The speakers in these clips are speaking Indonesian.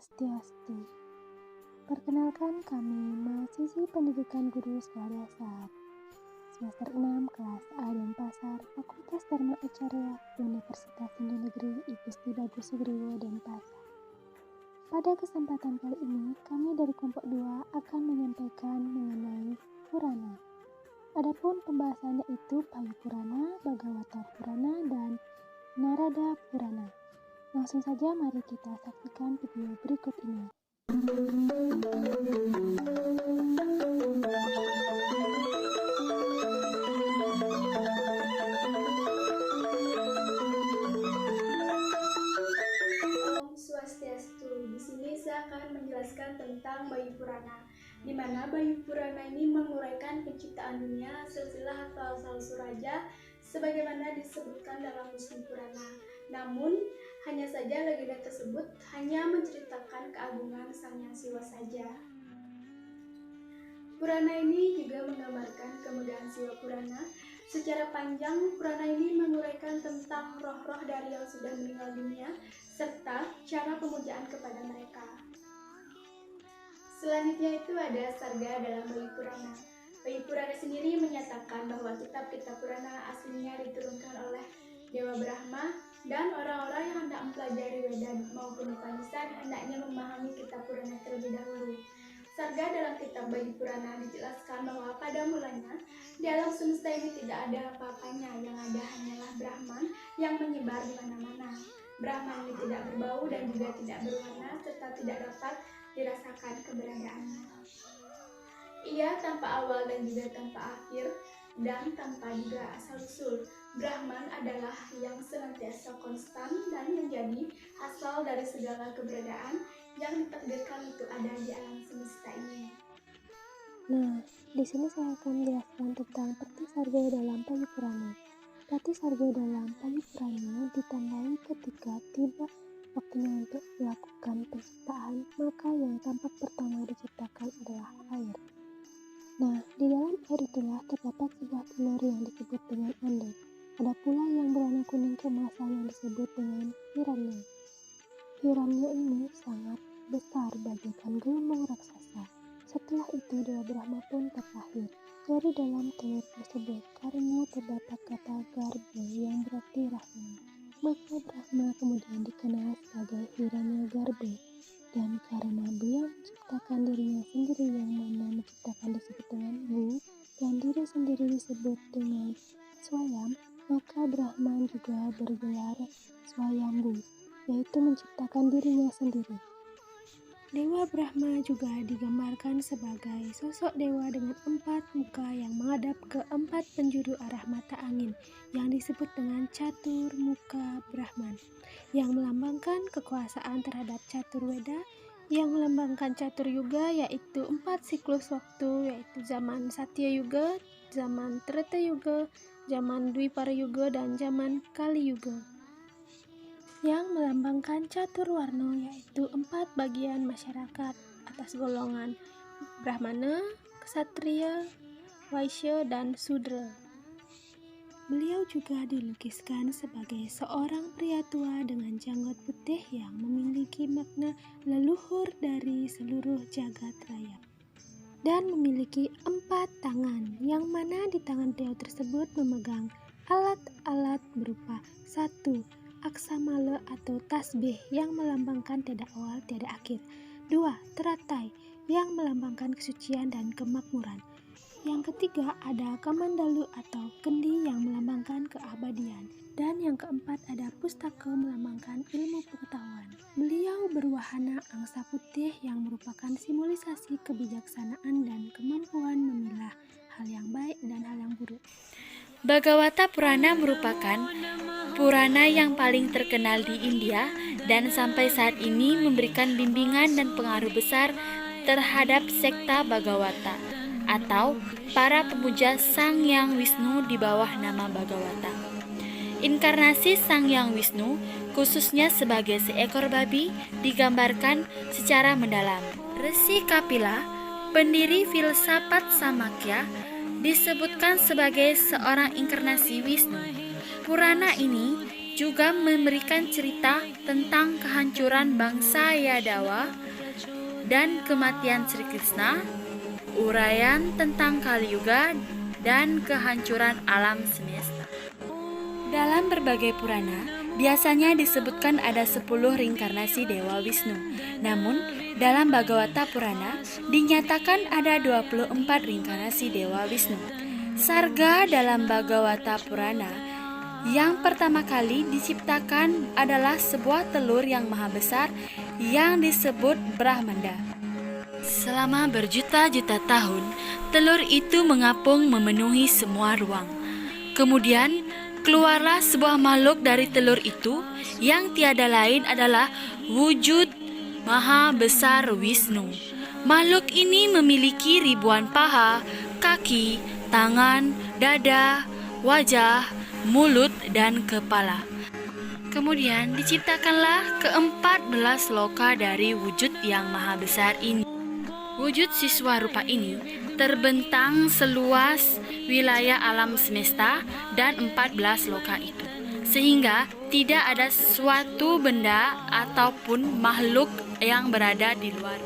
Swastiastu. Perkenalkan, kami mahasiswi pendidikan guru sekolah dasar semester 6 kelas A Denpasar, Fakultas Dharma Acarya, Universitas Hindu Negeri Igusti Bagus Sugriwo Denpasar. Pada kesempatan kali ini, kami dari kelompok 2 akan menyampaikan mengenai Purana. Adapun pembahasannya itu Payu Purana, Bhagawata Purana, dan Narada Purana. Langsung saja mari kita saksikan video berikut ini. Om Swastiastu. Di sini saya akan menjelaskan tentang Bayu Purana, di mana Bayu Purana ini menguraikan penciptaan dunia, silsilah atau asal suraja, sebagaimana disebutkan dalam Wisnu Purana. Namun, hanya saja legenda tersebut hanya menceritakan keagungan Sang Hyang Siwa saja. Purana ini juga menggambarkan kemegahan Siwa Purana. Secara panjang, Purana ini menguraikan tentang roh-roh dari yang sudah meninggal dunia, serta cara pemujaan kepada mereka. Selanjutnya itu ada Sarga dalam Bayu Purana. Bayu Purana sendiri menyatakan bahwa kitab-kitab Purana aslinya diturunkan oleh Dewa Brahma, dan orang-orang yang hendak mempelajari Weda maupun Upanishad hendaknya memahami kitab Purana terlebih dahulu. Sarga dalam kitab Bayu Purana dijelaskan bahwa pada mulanya di alam semesta ini tidak ada apa-apanya, yang ada hanyalah Brahman yang menyebar di mana-mana. Brahman ini tidak berbau dan juga tidak berwarna serta tidak dapat dirasakan keberadaannya. Ia tanpa awal dan juga tanpa akhir dan tanpa juga asal-usul. Brahman adalah yang senantiasa konstan dan menjadi asal dari segala keberadaan yang ditakdirkan untuk ada di alam semesta ini. Nah, di sini saya akan menjelaskan tentang Pati Sarga dalam Payu Purana. Pati Sarga dalam Payu Purana ditandai ketika tiba waktunya untuk melakukan penciptaan, maka yang tampak pertama diciptakan adalah air. Nah, di dalam air itulah terdapat sebuah telur yang disebut dengan ande. Ada pula yang berwarna kuning keemasan yang disebut dengan Hiranya. Hiranya ini sangat besar bagaikan gelembung raksasa. Setelah itu Dewa Brahma pun terlahir dari dalam telur tersebut karena terdapat kata Garbe yang berarti rahim. Maka Brahma kemudian dikenal sebagai Hiranya Garbe, dan karena beliau menciptakan dirinya sendiri yang mana menciptakan disebut dengan Bu dan diri sendiri disebut dengan Swayam, maka Brahman juga bergelar Swayambu, yaitu menciptakan dirinya sendiri. Dewa Brahma juga digambarkan sebagai sosok dewa dengan 4 muka yang menghadap ke 4 penjuru arah mata angin yang disebut dengan Catur Muka Brahman, yang melambangkan kekuasaan terhadap Catur Weda, yang melambangkan Catur Yuga yaitu 4 siklus waktu, yaitu zaman Satya Yuga, zaman Treta Yuga, zaman Dwipara Yuga, dan zaman Kali Yuga. Yang melambangkan Catur Warno yaitu 4 bagian masyarakat atas golongan Brahmana, Ksatria, Vaisya, dan Sudra. Beliau juga dilukiskan sebagai seorang pria tua dengan janggut putih yang memiliki makna leluhur dari seluruh jagat raya, dan memiliki 4 tangan, yang mana di tangan beliau tersebut memegang alat-alat berupa 1. Aksamala atau tasbih yang melambangkan tiada awal tiada akhir. 2. Teratai yang melambangkan kesucian dan kemakmuran. Yang ketiga ada Kamandalu atau kendi yang melambangkan keabadian. Dan yang keempat ada Pustaka melambangkan ilmu pengetahuan. Beliau berwahana angsa putih yang merupakan simbolisasi kebijaksanaan dan kemampuan memilah hal yang baik dan hal yang buruk. Bhagawata Purana merupakan Purana yang paling terkenal di India dan sampai saat ini memberikan bimbingan dan pengaruh besar terhadap sekta Bhagawata atau para pemuja Sang Hyang Wisnu di bawah nama Bhagawata. Inkarnasi Sang Hyang Wisnu, khususnya sebagai seekor babi, digambarkan secara mendalam. Resi Kapila, pendiri filsafat Samakya, disebutkan sebagai seorang inkarnasi Wisnu. Purana ini juga memberikan cerita tentang kehancuran bangsa Yadawa dan kematian Sri Krishna, uraian tentang Kali Yuga dan kehancuran alam semesta. Dalam berbagai Purana, biasanya disebutkan ada 10 reinkarnasi Dewa Wisnu. Namun, dalam Bhagavata Purana dinyatakan ada 24 reinkarnasi Dewa Wisnu. Sarga dalam Bhagavata Purana yang pertama kali diciptakan adalah sebuah telur yang maha besar yang disebut Brahmanda. Selama berjuta-juta tahun, telur itu mengapung memenuhi semua ruang. Kemudian, keluarlah sebuah makhluk dari telur itu yang tiada lain adalah wujud maha besar Wisnu. Makhluk ini memiliki ribuan paha, kaki, tangan, dada, wajah, mulut, dan kepala. Kemudian diciptakanlah ke-14 loka dari wujud yang maha besar ini. Wujud siswa rupa ini terbentang seluas wilayah alam semesta dan 14 loka itu, sehingga tidak ada suatu benda ataupun makhluk yang berada di luar.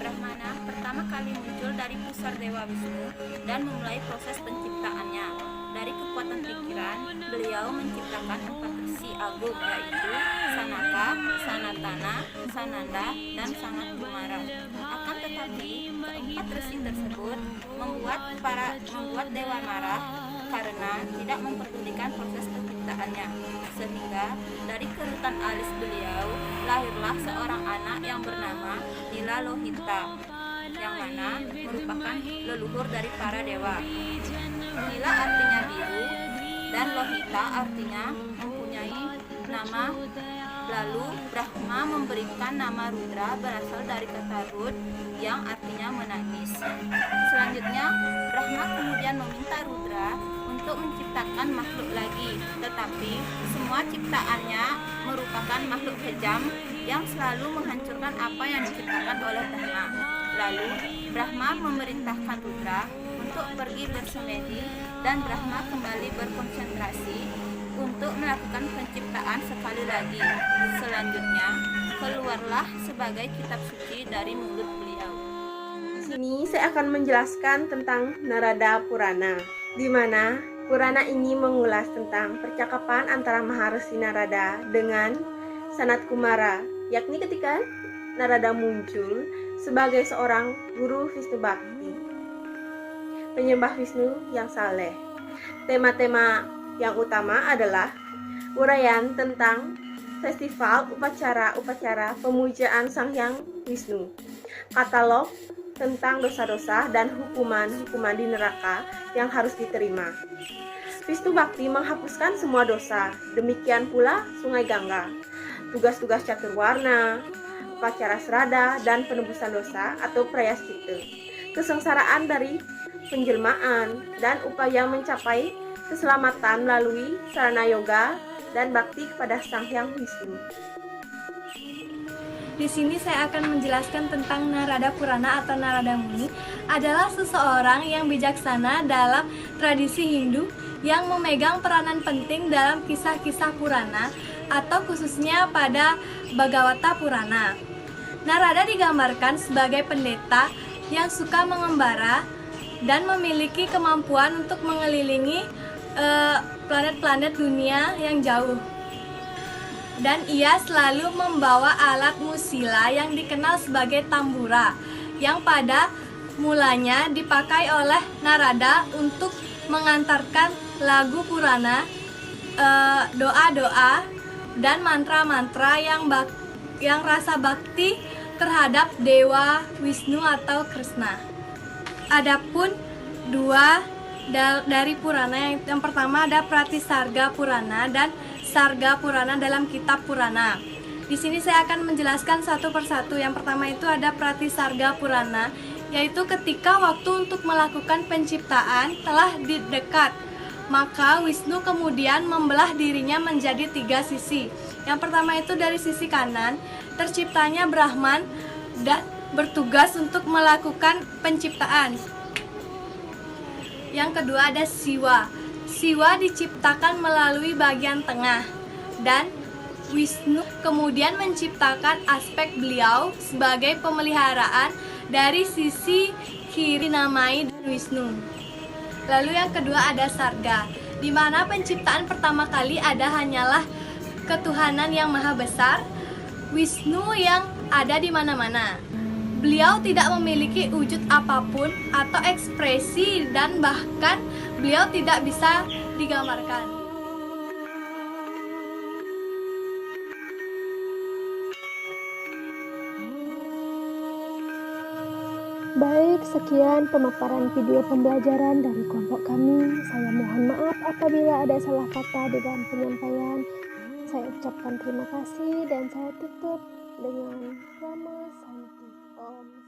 Brahmana pertama kali muncul dari pusar Dewa Wisnu dan memulai proses penciptaannya. Dari kekuatan pikiran, beliau menciptakan 4 resi agung, yaitu Sanaka, Sanatana, Sananda, dan Sanat Kumara. Akan tetapi, keempat resi tersebut membuat Dewa marah karena tidak memperdulikan proses penciptaannya. Sehingga dari kerutan alis beliau lahirlah seorang anak yang bernama Nila Lohita, yang mana merupakan leluhur dari para dewa. Nila artinya biru dan Lohita artinya mempunyai nama. Lalu Brahma memberikan nama Rudra berasal dari kata Rud yang artinya menangis. Selanjutnya Brahma kemudian meminta Rudra untuk menciptakan makhluk lagi, tetapi semua ciptaannya merupakan makhluk kejam yang selalu menghancurkan apa yang diciptakan oleh Brahma. Lalu Brahma memerintahkan Rudra untuk pergi bersemedi dan Brahma kembali berkonsentrasi untuk melakukan penciptaan sekali lagi. Selanjutnya keluarlah sebagai kitab suci dari mulut beliau. Di sini saya akan menjelaskan tentang Narada Purana, di mana Purana ini mengulas tentang percakapan antara Maharsi Narada dengan Sanat Kumara, yakni ketika Narada muncul sebagai seorang guru Wisnu Bhakti, penyembah Wisnu yang saleh. Tema-tema yang utama adalah uraian tentang festival upacara-upacara pemujaan Sang Hyang Wisnu, katalog tentang dosa-dosa dan hukuman-hukuman di neraka yang harus diterima. Wisnu Bhakti menghapuskan semua dosa, demikian pula Sungai Gangga, tugas-tugas caturwarna, upacara serada, dan penebusan dosa atau prayaschita, kesengsaraan dari penjelmaan, dan upaya mencapai keselamatan melalui sarana yoga dan bakti kepada Sang Hyang Wisnu. Di sini saya akan menjelaskan tentang Narada Purana atau Narada Muni adalah seseorang yang bijaksana dalam tradisi Hindu yang memegang peranan penting dalam kisah-kisah Purana atau khususnya pada Bhagavata Purana. Narada digambarkan sebagai pendeta yang suka mengembara dan memiliki kemampuan untuk mengelilingi planet-planet dunia yang jauh. Dan ia selalu membawa alat musila yang dikenal sebagai tambura, yang pada mulanya dipakai oleh Narada untuk mengantarkan lagu Purana, doa-doa, dan mantra-mantra yang rasa bakti terhadap Dewa Wisnu atau Krishna. Adapun dua dari Purana, yang pertama ada Pratisarga Purana dan Sarga Purana dalam kitab Purana. Di sini saya akan menjelaskan satu persatu. Yang pertama itu ada Pratisarga Purana, yaitu ketika waktu untuk melakukan penciptaan telah dekat, maka Wisnu kemudian membelah dirinya menjadi 3 sisi. Yang pertama itu dari sisi kanan, terciptanya Brahman dan bertugas untuk melakukan penciptaan. Yang kedua ada Siwa. Siwa diciptakan melalui bagian tengah dan Wisnu kemudian menciptakan aspek beliau sebagai pemeliharaan dari sisi kiri dinamai Wisnu. Lalu yang kedua ada Sarga, di mana penciptaan pertama kali ada hanyalah ketuhanan yang maha besar, Wisnu yang ada di mana-mana. Beliau tidak memiliki wujud apapun atau ekspresi dan bahkan beliau tidak bisa digambarkan. Baik, sekian pemaparan video pembelajaran dari kelompok kami. Saya mohon maaf apabila ada salah kata di dalam penyampaian. Saya ucapkan terima kasih dan saya tutup dengan Rama Santi Om.